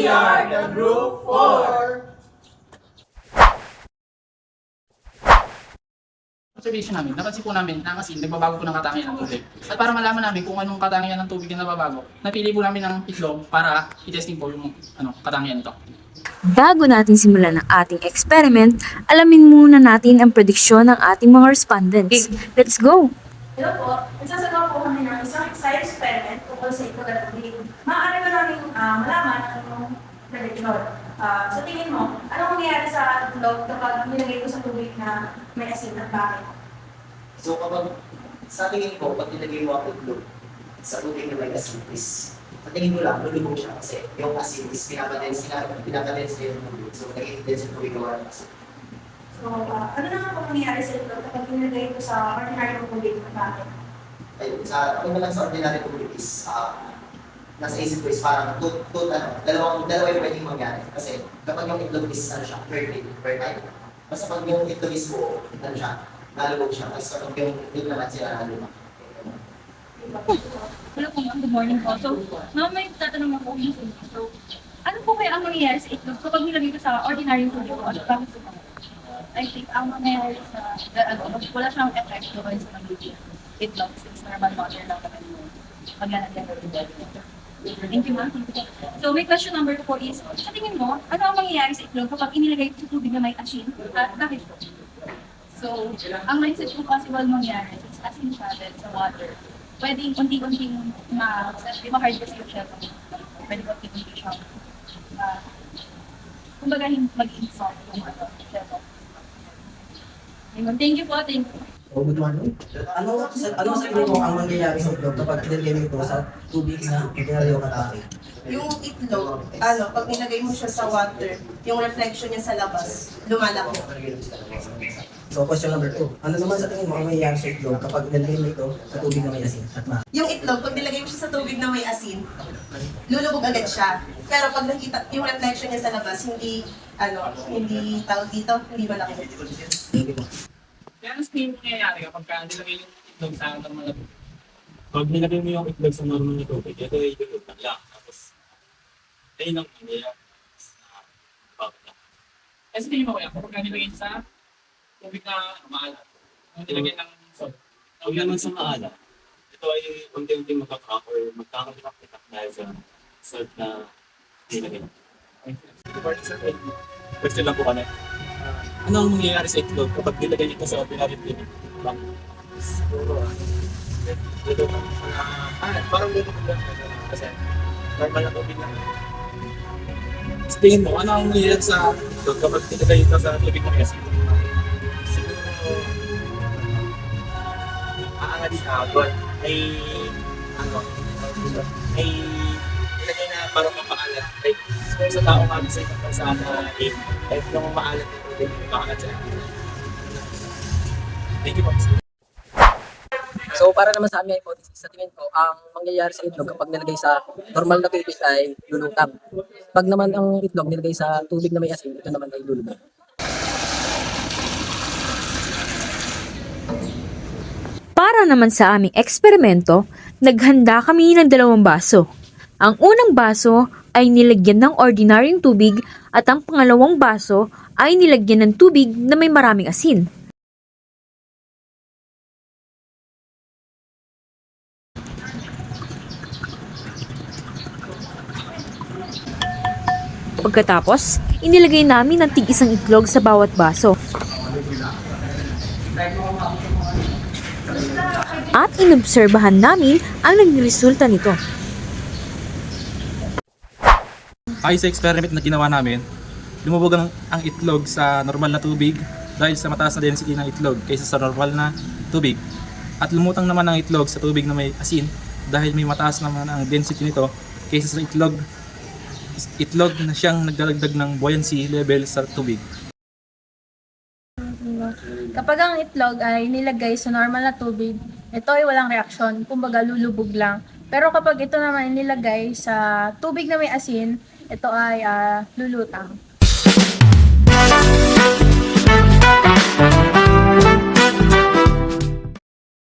are the Group 4. Observation namin, napansin po namin na kasi nagbabago po ng katangian ng tubig. At para malaman namin kung anong katangian ng tubig na nababago, napili po namin ng itlog para i-testing po yung katangian nito. Bago natin simulan ang ating experiment, alamin muna natin ang prediksyon ng ating mga respondents. Let's go! Hello po, nagsasagawa po kami ng isang experiment tungkol sa itlog at tubig. Maaari ba namin malaman ang inyong prediction? Sa tingin mo, anong mangyayari sa itlog kapag nilagay ko sa tubig na may asin at bakit? So kapag sa tingin ko, pag nilagay mo ang itlog sa tubig na may asin is, sa tingin ko lang, lulubog siya kasi yung asin is pinapadense niya yung tubig. So nag-i-dense yung tubig na walang asin. So, ano naman po mangyayari sa itlog kapag nilagay ko sa ordinary tubig at bakit? Ayun, ako naman sa ordinary tubig is, nasa isip ko is parang dalawa yung pwedeng mangyari. Kasi kapag yung itlog is, fertile. Basta pag yung itlog is buo, nalubog siya. Tapos kapag yung itlog naman sila nalubog. Hello po ma'am, good morning po. So, ma'am, may tatanong ako yung so, ano po kaya ang mangyayari sa itlog kapag nilagay ko sa ordinary tubig o ano bakit po? I think ang mangyayari sa wala siyang effect doon sa magiging itlog since normal water lang naman yung maglalagyan ng itlog. Thank you ma'am. So, may question number 4 is, sa tingin mo, ano ang mangyayari sa itlog kapag inilagay ko sa tubig na may asin at bakit po? So, ang mindset po possible mangyari is asin siya then sa water. Pwedeng unti-unting ma-hard kasi yung shell. Pwede unti-unting siya. Kumbaga, mag-in soft yung shell. Thank you po, thank you. Oh, good morning. Ano sa tingin mo ang mangyayari sa itlog kapag nilagay mo ito sa tubig na ordinary o katake? Yung itlog, pag nilagay mo siya sa water, yung reflection niya sa labas, lumalaki. So, question number 2. Ano naman sa tingin mo ang mangyayari sa itlog kapag nilagay mo ito sa tubig na may asin at Yung itlog, pag nilagay mo siya sa tubig na may asin, lulubog agad siya. Pero pag nakita yung reflection niya sa labas, hindi tawag dito, hindi malaki. Thank you po. Kaya ang tingin mo nangyayari kapag nilagay yung itlog sa normal na tubig? Pag nilagay mo yung itlog sa normal na tubig, ito ay itlog lang. Tapos, ayun ang mangyayari sa bakit lang. Kaya sa tingin mo kaya kapag nilagay sa tubig na maalat, nilagay ng salt. Huwag naman sa maalat. Ito ay unti-unti magkakak or magkakapitak dahil sa salt na nilagay. Question lang po kami. Ano ang mangyayari sa itlog kapag nilagay ito sa ordinary tubig? Siguro, parang lulubog lang siya. Kasi normal na tubig lang. Sa tingin mo, ano ang mangyayari sa itlog kapag nilagay ito sa tubig na may asin? Siguro, aangat siya doon. May ilagay na parang mapaalat. Like, siguro sa tao nga sa ibang bansa na like, yung maalat na tubig, mapaalat siya. Thank you po. So, para naman sa aming hypothesis, sa tingin ko, ang mangyayari sa itlog kapag nilagay sa normal na tubig ay lulutang. Pag naman ang itlog nilagay sa tubig na may asin, ito naman ay lulubog. Para naman sa aming eksperimento, naghanda kami ng 2 baso. Ang unang baso ay nilagyan ng ordinaryong tubig at ang pangalawang baso ay nilagyan ng tubig na may maraming asin. Pagkatapos, inilagay namin ng tig-isang itlog sa bawat baso. At inobserbahan namin ang nagresulta nito. Ayon sa experiment na ginawa namin, lumubog ang itlog sa normal na tubig dahil sa mataas na density ng itlog kaysa sa normal na tubig. At lumutang naman ang itlog sa tubig na may asin dahil may mataas naman ang density nito kaysa sa itlog na siyang nagdadagdag ng buoyancy level sa tubig. Kapag ang itlog ay nilagay sa normal na tubig, ito ay walang reaksyon, kumbaga lulubog lang. Pero kapag ito naman nilagay sa tubig na may asin, ito ay lulutang.